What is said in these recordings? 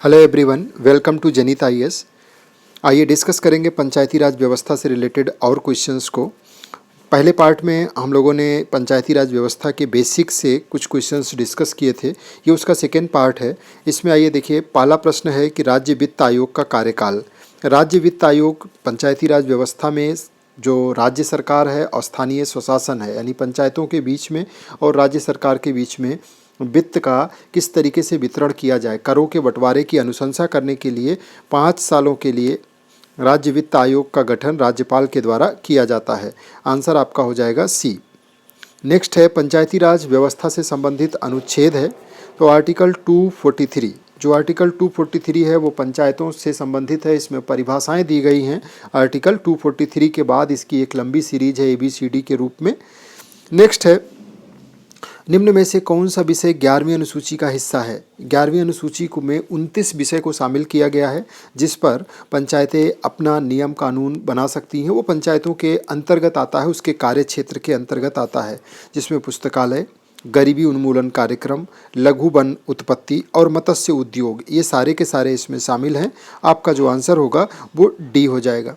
Hello everyone, welcome to जनित IAS. आइए discuss करेंगे पंचायती राज व्यवस्था से रिलेटेड और क्वेश्चंस को। पहले पार्ट में हम लोगों ने पंचायती राज व्यवस्था के बेसिक से कुछ क्वेश्चंस डिस्कस किए थे। ये उसका सेकेंड पार्ट है। इसमें आइए देखिए, पहला प्रश्न है कि राज्य वित्त आयोग का कार्यकाल। राज्य वित्त आयोग पंचायती राज व्यवस्था में जो राज्य सरकार है और स्थानीय स्वशासन है, यानी पंचायतों के बीच में और राज्य सरकार के बीच में वित्त का किस तरीके से वितरण किया जाए, करों के बंटवारे की अनुशंसा करने के लिए 5 सालों के लिए राज्य वित्त आयोग का गठन राज्यपाल के द्वारा किया जाता है। आंसर आपका हो जाएगा सी। नेक्स्ट है पंचायती राज व्यवस्था से संबंधित अनुच्छेद है, तो आर्टिकल 243। जो आर्टिकल 243 है वो पंचायतों से संबंधित है। इसमें परिभाषाएं दी गई हैं। आर्टिकल 243 के बाद इसकी एक लंबी सीरीज है ABCD के रूप में। नेक्स्ट है, निम्न में से कौन सा विषय 11वीं अनुसूची का हिस्सा है। 11वीं अनुसूची को में 29 विषय को शामिल किया गया है, जिस पर पंचायतें अपना नियम कानून बना सकती हैं। वो पंचायतों के अंतर्गत आता है, उसके कार्य क्षेत्र के अंतर्गत आता है, जिसमें पुस्तकालय, गरीबी उन्मूलन कार्यक्रम, लघु वन उत्पत्ति और मत्स्य उद्योग, ये सारे के सारे इसमें शामिल हैं। आपका जो आंसर होगा वो डी हो जाएगा।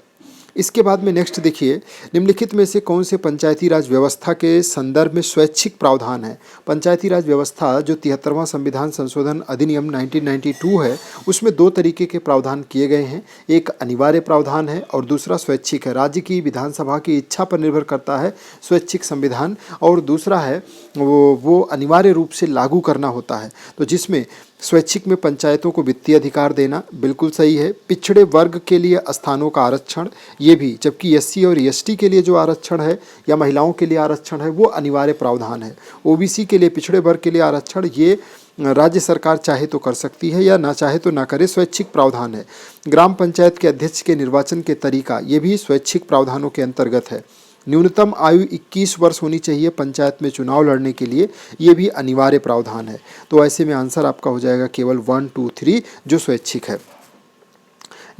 इसके बाद में नेक्स्ट देखिए, निम्नलिखित में से कौन से पंचायती राज व्यवस्था के संदर्भ में स्वैच्छिक प्रावधान है। पंचायती राज व्यवस्था जो 73वां संविधान संशोधन अधिनियम 1992 है, उसमें दो तरीके के प्रावधान किए गए हैं। एक अनिवार्य प्रावधान है और दूसरा स्वैच्छिक है। राज्य की विधानसभा की इच्छा पर निर्भर करता है स्वैच्छिक संविधान, और दूसरा है वो अनिवार्य रूप से लागू करना होता है। तो जिसमें स्वैच्छिक में पंचायतों को वित्तीय अधिकार देना बिल्कुल सही है। पिछड़े वर्ग के लिए स्थानों का आरक्षण, ये भी, जबकि SC और ST के लिए जो आरक्षण है या महिलाओं के लिए आरक्षण है वो अनिवार्य प्रावधान है। OBC के लिए, पिछड़े वर्ग के लिए आरक्षण, ये राज्य सरकार चाहे तो कर सकती है या ना चाहे तो ना करे, स्वैच्छिक प्रावधान है। ग्राम पंचायत के अध्यक्ष के निर्वाचन के तरीका, ये भी स्वैच्छिक प्रावधानों के अंतर्गत है। न्यूनतम आयु 21 वर्ष होनी चाहिए पंचायत में चुनाव लड़ने के लिए, ये भी अनिवार्य प्रावधान है। तो ऐसे में आंसर आपका हो जाएगा केवल 1, 2, 3 जो स्वैच्छिक है।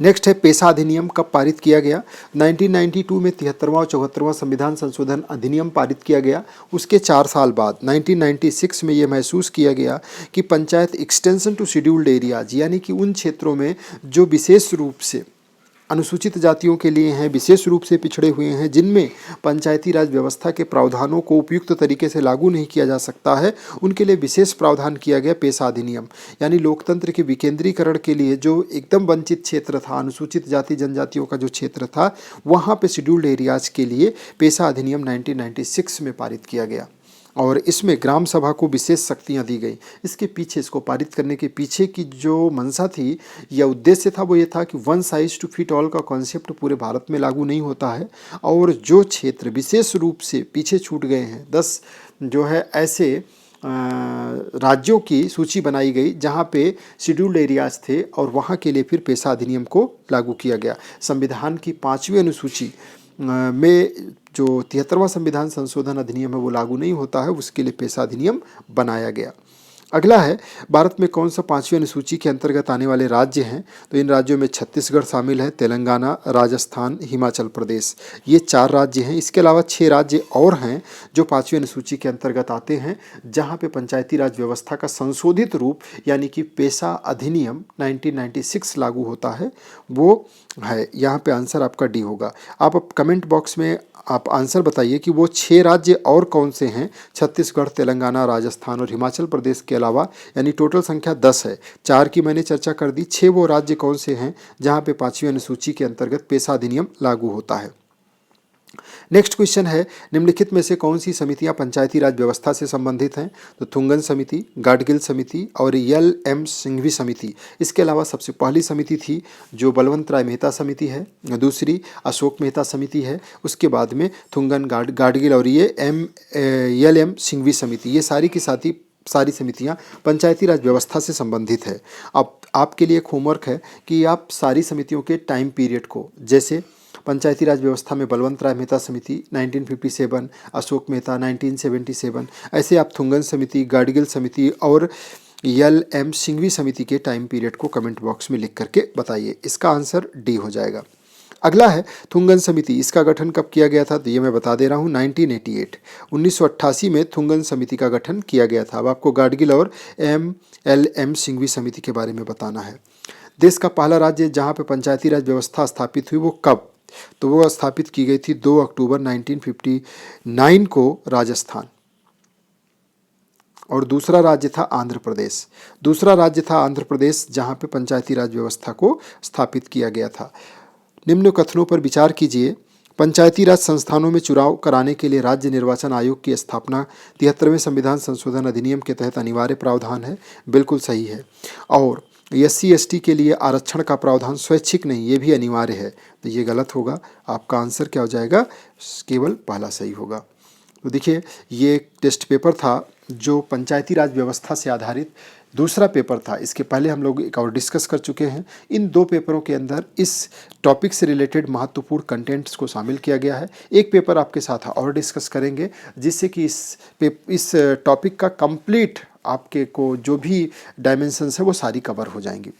नेक्स्ट है, पेशा अधिनियम कब पारित किया गया। 1992 में 73वां और 74वां संविधान संशोधन अधिनियम पारित किया गया। उसके 4 साल बाद 1996 में ये महसूस किया गया कि panchayat extension to scheduled areas, यानी कि उन क्षेत्रों में जो विशेष रूप से अनुसूचित जातियों के लिए हैं, विशेष रूप से पिछड़े हुए हैं, जिनमें पंचायती राज व्यवस्था के प्रावधानों को उपयुक्त तरीके से लागू नहीं किया जा सकता है, उनके लिए विशेष प्रावधान किया गया पेशा अधिनियम। यानी लोकतंत्र के विकेंद्रीकरण के लिए जो एकदम वंचित क्षेत्र था, अनुसूचित जाति जनजातियों का जो क्षेत्र था, वहाँ पे शेड्यूल्ड एरियाज के लिए पेशा अधिनियम 1996 में पारित किया गया, और इसमें ग्राम सभा को विशेष शक्तियां दी गई। इसके पीछे, इसको पारित करने के पीछे की जो मंशा थी या उद्देश्य था, वो ये था कि one size to fit all का कॉन्सेप्ट पूरे भारत में लागू नहीं होता है, और जो क्षेत्र विशेष रूप से पीछे छूट गए हैं, 10 जो है ऐसे राज्यों की सूची बनाई गई जहाँ पे शेड्यूल्ड एरियाज थे, और वहाँ के लिए फिर पेशा अधिनियम को लागू किया गया। संविधान की 5वीं अनुसूची में जो 73वां संविधान संशोधन अधिनियम है वो लागू नहीं होता है, उसके लिए पेशा अधिनियम बनाया गया। अगला है, भारत में कौन सा 5वीं अनुसूची के अंतर्गत आने वाले राज्य हैं। तो इन राज्यों में छत्तीसगढ़ शामिल है, तेलंगाना, राजस्थान, हिमाचल प्रदेश, ये 4 राज्य हैं। इसके अलावा 6 राज्य और हैं जो 5वीं अनुसूची के अंतर्गत आते हैं, जहां पे पंचायती राज व्यवस्था का संशोधित रूप यानी कि पेशा अधिनियम 1996 लागू होता है, वो है। यहाँ पे आंसर आपका डी होगा। आप कमेंट बॉक्स में आप आंसर बताइए कि वो 6 राज्य और कौन से हैं, छत्तीसगढ़, तेलंगाना, राजस्थान और हिमाचल प्रदेश के अलावा, यानी टोटल संख्या 10 है। 4 की मैंने चर्चा कर दी, 6 वो राज्य कौन से हैं जहां पे 5वीं अनुसूची के अंतर्गत पेशा अधिनियम लागू होता है। नेक्स्ट क्वेश्चन है, निम्नलिखित में से कौन सी समितियां पंचायती राज व्यवस्था से संबंधित हैं। तो थुंगन समिति, गाडगिल समिति और LM सिंघवी समिति। इसके अलावा सबसे पहली समिति थी जो बलवंत राय मेहता समिति है, दूसरी अशोक मेहता समिति है, उसके बाद में थुंगन, गाडगिल और ये LM सिंघवी समिति, ये सारी की सारी समितियां पंचायती राज व्यवस्था से संबंधित है। अब आपके लिए एक होमवर्क है कि आप सारी समितियों के टाइम पीरियड को, जैसे पंचायती राज व्यवस्था में बलवंत राय मेहता समिति 1957, अशोक मेहता 1977, ऐसे आप थुंगन समिति, गाडगिल समिति और LM सिंघवी समिति के टाइम पीरियड को कमेंट बॉक्स में लिख करके बताइए। इसका आंसर डी हो जाएगा। अगला है थुंगन समिति, इसका गठन कब किया गया था? तो ये मैं बता दे रहा हूँ 1988, 1988 में थुंगन समिति का गठन किया गया था। अब आपको गाडगिल और MLM सिंघवी समिति के बारे में बताना है। देश का पहला राज्य जहाँ पे पंचायती राज व्यवस्था स्थापित हुई वो कब? तो वो स्थापित की गई थी 2 अक्टूबर 1959 को राजस्थान। और दूसरा राज्य था आंध्र प्रदेश। दूसरा राज्य था आंध्र प्रदेश जहाँ पे पंचायती राज व्यवस्था को स्थापित किया गया था। निम्न कथनों पर विचार कीजिए। पंचायती राज संस्थानों में चुनाव कराने के लिए राज्य निर्वाचन आयोग की स्थापना 73वें संविधान संशोधन अधिनियम के तहत अनिवार्य प्रावधान है। बिल्कुल सही है। और SC/ST के लिए आरक्षण का प्रावधान स्वैच्छिक नहीं, ये भी अनिवार्य है। तो ये गलत होगा। आपका आंसर क्या हो जाएगा? केवल पहला सही होगा। तो देखिए, ये एक टेस्ट पेपर था जो पंचायती राज व्यवस्था से आधारित दूसरा पेपर था। इसके पहले हम लोग एक और डिस्कस कर चुके हैं। इन 2 पेपरों के अंदर इस टॉपिक से रिलेटेड महत्वपूर्ण कंटेंट्स को शामिल किया गया है। एक पेपर आपके साथ और डिस्कस करेंगे जिससे कि इस टॉपिक का कंप्लीट आपके को जो भी डायमेंशंस है वो सारी कवर हो जाएंगी।